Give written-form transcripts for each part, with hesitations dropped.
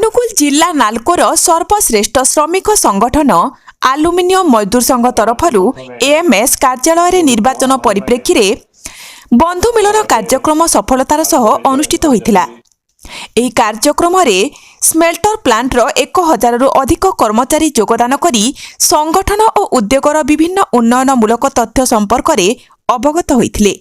अनुगुल जिला नाल्कोर सर्वश्रेष्ठ श्रमिक संगठन आलुमिनियम मजदूर संघ तरफर एएमएस कार्यालय निर्वाचन परिप्रेक्षी में बंधु मिलन कार्यक्रम सफलतार सह अनुष्ठित होइथिला। एही कार्यक्रम में स्मेल्टर प्लांटर 1000 रु अधिक कर्मचारी योगदान करी संगठन और उद्योगर विभिन्न उन्नयनमूलक तथ्य संपर्क में अवगत होइथिले।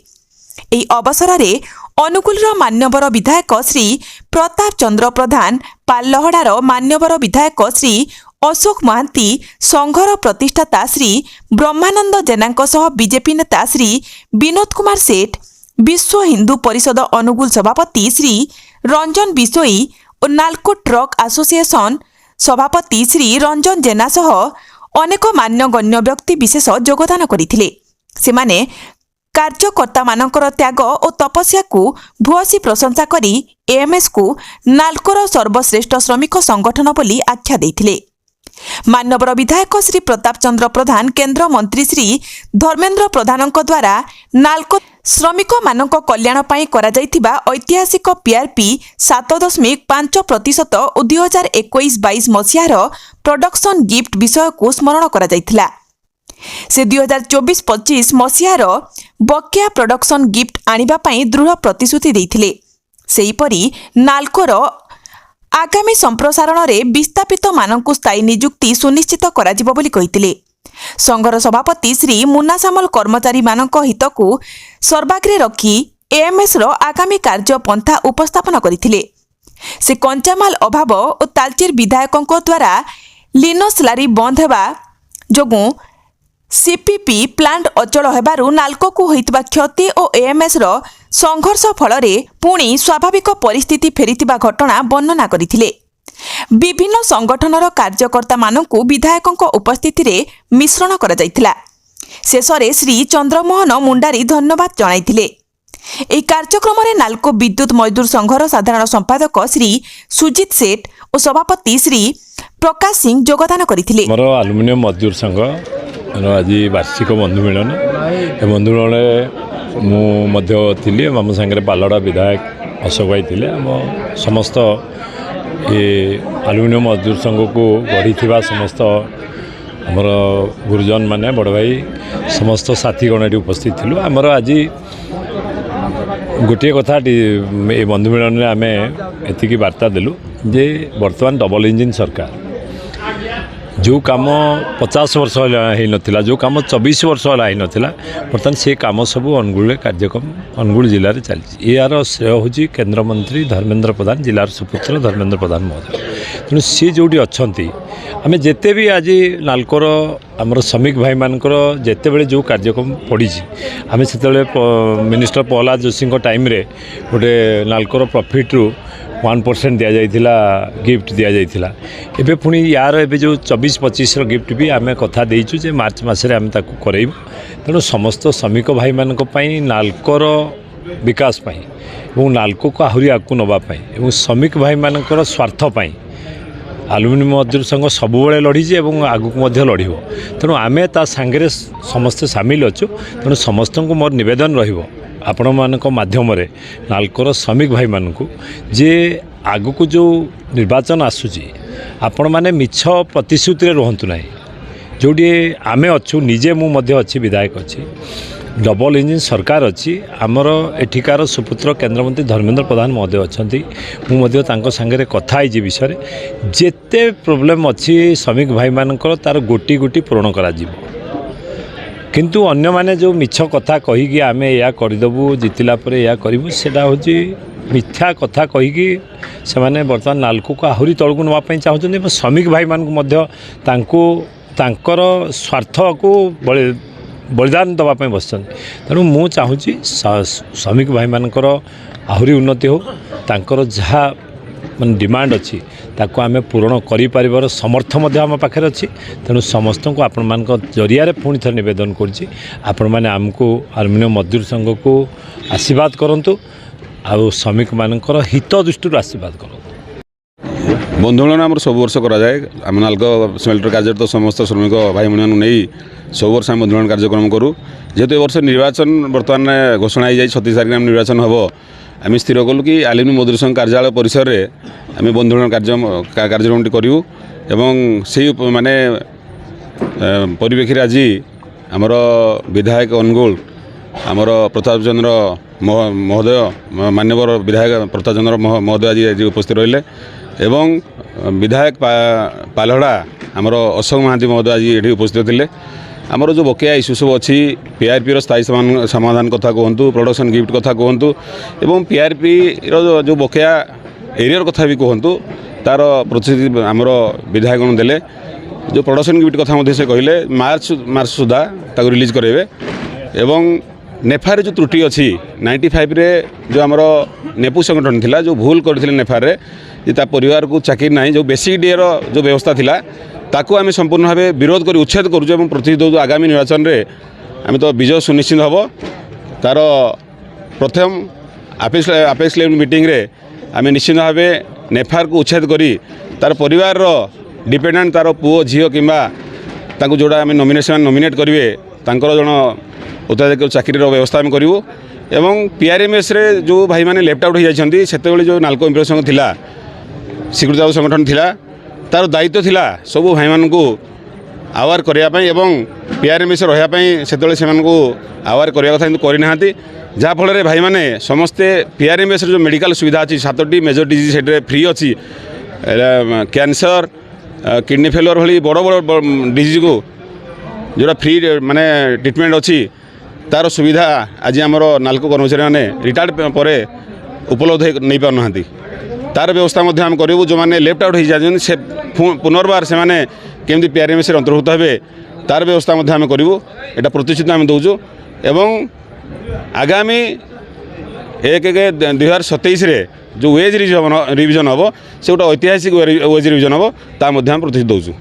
एही अवसर में अनुगुलर मान्यवर विधायक श्री प्रताप चंद्र प्रधान, पालहड़ार मान्यवर विधायक श्री अशोक महांती, संघर प्रतिष्ठाता श्री ब्रह्मानंद जेना सह बीजेपी नेता श्री विनोद कुमार सेठ, विश्व हिंदू परिषद अनुगुल सभापति श्री रंजन बिशोई और नाल्को ट्रक एसोसिएशन सभापति श्री रंजन जेना सह अनेक मान्यगण्य व्यक्ति विशेष योगदान करथिले। सेमाने कार्यकर्ता मानकर त्याग और तपस्या को भूयसी प्रशंसा करी एएमएस को नाल्कोर सर्वश्रेष्ठ श्रमिक संगठन बोली आख्या देथिले। मान्यवर विधायक श्री प्रताप चंद्र प्रधान, केंद्र मंत्री श्री धर्मेंद्र प्रधान द्वारा नाल्को श्रमिक मानक कल्याण पाई करा जायथिबा ऐतिहासिक पीआरपी 7.5% और 2021-22 मसीहार प्रोडक्शन गिफ्ट विषय को स्मरण करा जायथिला। से 2024-25 मसीहार बकेया प्रोडक्शन गिफ्ट आनिबा पाई दृढ़ प्रतिश्रुति देथिले। सेहीपरि नाल्कोर आगामी संप्रसारण में विस्थापित मानक स्थायी नियुक्ति सुनिश्चित करा जिवो बोली कहिथिले। संघर सभापति श्री मुन्ना सामल कर्मचारी मानक हित को सर्वाग्रे रखी एएमएस रो आगामी कार्य पंथा उपस्थापन करथिले। से कंचामाल अभाव और तालचेर विधायकों द्वारा लिनोस्लारी बंद हेबा जोगु सीपीपी प्लांट अचल हेबारु नाल्को को होइतबा क्षति और एएमएस रो संघर्ष फल पुणी स्वाभाविक परिस्थिति फेरितिबा घटना वर्णना करथिले। विभिन्न संगठनर कार्यकर्ता मानकु विधायकों उपस्थिति रे मिश्रण करा जायथिला। शेषरे श्री चंद्रमोहन मुंडारी धन्यवाद जणाइथिले। एही कार्यक्रम में नाल्को विद्युत मजदूर संघर साधारण संपादक श्री सुजित सेठ और सभापति श्री प्रकाश सिंह योगदान करथिले। मोर आलुमिनियम मजदूर संघ आज वार्षिक बंधु मिलन बंधु मिलन मुझे आम सागर पालड़ा विधायक अशोक भाई थे। आम समस्त ये आलुमिनियम मजदूर संघ को गढ़ी समस्त आमर गुरुजन माने बड़ भाई समस्त साथीगण ये उपस्थित थिलु। आमर आज गोटे कथा ये बंधु मिलन में आम एतिकी वार्ता देलु जे वर्तमान डबल इंजिन सरकार जो काम 50 वर्ष है नथिला, जो काम 24 वर्ष है नथिला, बर्तमान से काम सब अनुगुल कार्यक्रम अनुगुल जिले में चली। यार श्रेय हूँ केंद्र मंत्री धर्मेंद्र प्रधान, जिलार सुपुत्र धर्मेंद्र प्रधान महोदय। तेणु सी जोटी अच्छा आम जिते भी आज नाल्कोर आमर श्रमिक भाई मानकर जिते बड़े जो कार्यक्रम पड़ी आम से मिनिस्टर प्रहलाद जोशी टाइम रे गोटे नाल्कोर प्रॉफिट रु 1% दि जाइथिला, गिफ्ट दि जाइथिला। एबे पुणी यार एबे जो 24-25 गिफ्ट भी आम कथा देइछु जे मार्च मासरे आम ताकू करैबु। तेणु समस्त श्रमिक भाई मानक पई नाल्कोर विकास पई और नाल्को को आहुरी आगू नबा पई और श्रमिक भाई मानकर स्वार्थ पई आलुमिनियम मजदूर संघ सबुबले लड़ीचे और आगू मध्य लड़िबो। तेणु आमे ता सांगरे समस्ते सामिल अछु। तेणु समस्त को मोर निवेदन रहिबो आपण मानक माध्यम रे नाल्कोर श्रमिक भाई मानकु जे आगु को जो निर्वाचन आसुची आपण माने मिछ प्रतिश्रुति रे रहंतु नाही। जोडी आमे अछु निजे मु मध्य अछि विधायक अछि, डबल इंजिन सरकार अछि। आमर एठिकार सुपुत्र केंद्र मंत्री धर्मेंद्र प्रधान महोदय अछंती। मु मध्य तांको संगे कथा आइ जे विषय जेते प्रॉब्लम अछि श्रमिक भाई मानकर तार गोटी गोटी पूर्ण करा जिवो। किंतु अन्य माने जो मिछ कथा कहीकि आमे या करदेबू जितिला परे या करिबू सेटा होची मिथ्या कथा कहीकि से माने वर्तमान नाल्को को आहुरी तळकु नवा पई चाहुछन। श्रमिक भाई मान मध्य तांको तांकर स्वार्थ को बलिदान दवा पई बसछन। तेणु मु चाहूची श्रमिक भाई मानकर आहुरी उन्नति हो, तांकर जहा मन डिमांड अच्छी ताको आमे पूर्ण करि परिवार समर्थ मध्य आम पाखे अच्छी। तेणु समस्त को आपण मान जरिया पुणी थे निवेदन करछि आपण माने आमको आलुमिनियम मजदूर संघ को आशीर्वाद करंतु आ श्रमिक मानकर हित दृष्टि आशीर्वाद करंतु। बंधुगण आम सब वर्ष करा जाए आम नाल्को स्मेल्टर कार्य तो समस्त श्रमिक भाई भाई नहीं सब वर्ष आम बंधुगण कार्यक्रम करूँ। जेहेतु वर्ष निर्वाचन बर्तमान घोषणा हो जाए 36 तारिख निर्वाचन हम आम स्थिर कलु कि आलुमिनी मजदूर संघ कार्यालय परिसर में आम बंधु मिलन कार्यक्रम करूँ एवं से माने परिप्रेक्षी आज आमर विधायक अनुगुल आमर प्रताप चंद्र महोदय मान्यवर विधायक प्रताप चंद्र महोदय आज उपस्थित रहिले एवं विधायक पालहड़ा आमर अशोक महांती महोदय आज ये उपस्थित थे आमर जो बकेया इश्यू सब अच्छी पीआरपी स्थायी समाधान कथा कहतु प्रोडक्शन गिफ्ट कथा कहतु एवं पीआरपी जो बकेया एरियर कथा भी कहतु तार प्रतिश्रुति आमर विधायक देले जो प्रोडक्शन गिफ्ट कथा मध्य से कहले मार्च सुधा ताको रिलीज करेंगे एवं नेफार जो त्रुटि अच्छी 95 रे जो आमर नेपु संगठन थिला जो भूल करथिले नेफार रे जे ता परिवार को चाकरी नहीं जो बेसिक डीएर जो व्यवस्था थिला ताको आम संपूर्ण भाव विरोध कर उच्छेद करुँ और प्रतिशोध आगामी निर्वाचन में आम तो विजय सुनिश्चित हम तार प्रथम आपेक्स लेवल मीटिंग रे आम निश्चित भाव नेफार को उच्छेद करी तार परिवार डिपेंडेंट तार पुओ झील कि जोड़ा आम नॉमिनेट करेंगे तांकर जन उत्तराधिकारी चाकरी व्यवस्था आम करूँ एवं पीआरएमएस रे जो भाई मैंने लेफ्ट आउट हो जाती से जो नाल्को एम्प्लॉय संघ थिला स्वीकृत संगठन थिला तार दायित्व थिला सब भाई मानू आवार करने एवं पीआरएमएस रही से आवार करने कथा किंतु करना जहाँफल भाई मैंने समस्ते पीआरएमएस जो मेडिकल सुविधा अच्छी 7टी मेजर डिजीज से फ्री अच्छी कैंसर किडनी फेलियर भली बड़ बड़ डिजीज को जोड़ा फ्री माने ट्रिटमेंट अच्छी तार सुविधा आज आमर नाल्को कर्मचारी मैंने रिटायर्ड पर उपलब्ध नहीं पारना तार व्यवस्था आम करूँ जो मैंने लेफ्ट आउट हो जाती से पुनर्बार से मैंने केमती पीआरएमएस अंतर्भुक्त हे तार व्यवस्था आम करूँ यहाँ प्रतिश्रुति आम दौचु एवं आगामी 1/1/2027 जो वेज रिविजन हम से गोटे ऐतिहासिक वेज रिविजन हम ता प्रतिश्रुति दौचु।